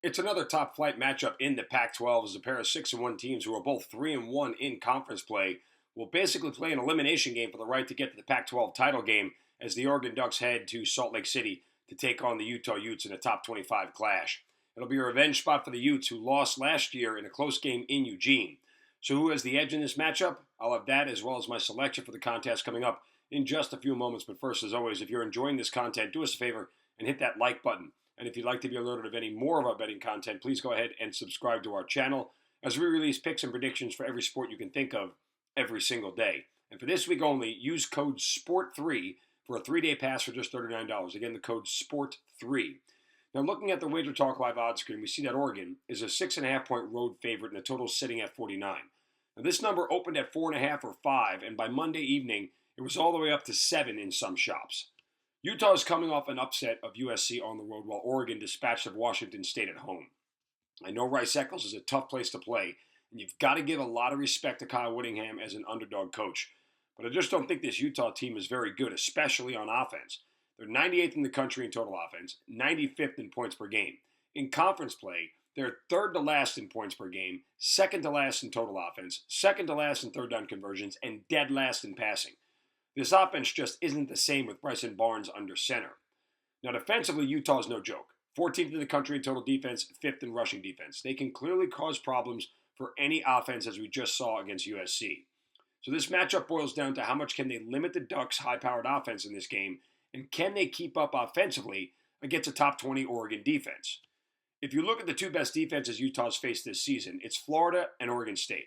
It's another top flight matchup in the Pac-12 as a pair of 6-1 teams who are both 3-1 in conference play will basically play an elimination game for the right to get to the Pac-12 title game as the Oregon Ducks head to Salt Lake City to take on the Utah Utes in a top 25 clash. It'll be a revenge spot for the Utes who lost last year in a close game in Eugene. So who has the edge in this matchup? I'll have that as well as my selection for the contest coming up in just a few moments. But first, as always, if you're enjoying this content, do us a favor and hit that like button. And if you'd like to be alerted of any more of our betting content, please go ahead and subscribe to our channel as we release picks and predictions for every sport you can think of every single day. And for this week only, use code SPORT3 for a 3-day pass for just $39. Again, the code SPORT3. Now, looking at the Wager Talk Live odds screen, we see that Oregon is a 6.5-point road favorite and the total sitting at 49. Now, this number opened at 4.5 or 5, and by Monday evening, it was all the way up to 7 in some shops. Utah is coming off an upset of USC on the road while Oregon dispatched of Washington State at home. I know Rice-Eccles is a tough place to play, and you've got to give a lot of respect to Kyle Whittingham as an underdog coach. But I just don't think this Utah team is very good, especially on offense. They're 98th in the country in total offense, 95th in points per game. In conference play, they're third to last in points per game, second to last in total offense, second to last in third down conversions, and dead last in passing. This offense just isn't the same with Bryson Barnes under center. Now, defensively, Utah is no joke. 14th in the country in total defense, 5th in rushing defense. They can clearly cause problems for any offense, as we just saw against USC. So this matchup boils down to how much can they limit the Ducks' high-powered offense in this game, and can they keep up offensively against a top 20 Oregon defense? If you look at the two best defenses Utah's faced this season, it's Florida and Oregon State.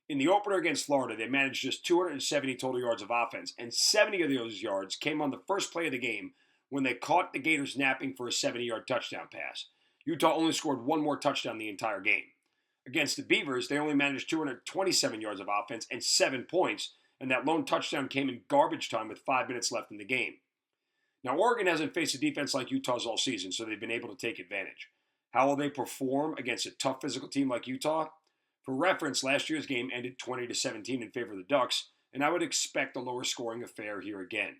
In the opener against Florida, they managed just 270 total yards of offense, and 70 of those yards came on the first play of the game when they caught the Gators napping for a 70-yard touchdown pass. Utah only scored one more touchdown the entire game. Against the Beavers, they only managed 227 yards of offense and 7 points, and that lone touchdown came in garbage time with 5 minutes left in the game. Now, Oregon hasn't faced a defense like Utah's all season, so they've been able to take advantage. How will they perform against a tough physical team like Utah? For reference, last year's game ended 20-17 in favor of the Ducks, and I would expect a lower scoring affair here again.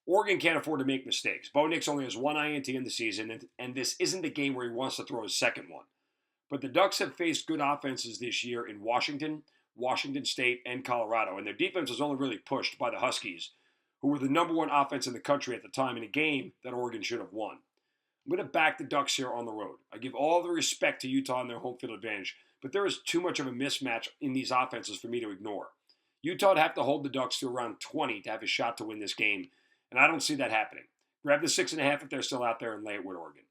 Oregon can't afford to make mistakes. Bo Nix only has one INT in the season, and this isn't the game where he wants to throw his second one. But the Ducks have faced good offenses this year in Washington, Washington State, and Colorado, and their defense was only really pushed by the Huskies, who were the number one offense in the country at the time in a game that Oregon should have won. I'm going to back the Ducks here on the road. I give all the respect to Utah and their home field advantage, but there is too much of a mismatch in these offenses for me to ignore. Utah would have to hold the Ducks to around 20 to have a shot to win this game, and I don't see that happening. Grab the 6.5 if they're still out there and lay it with Oregon.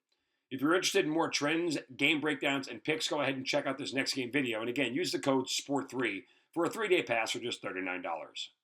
If you're interested in more trends, game breakdowns, and picks, go ahead and check out this next game video. And again, use the code SPORT3 for a 3-day pass for just $39.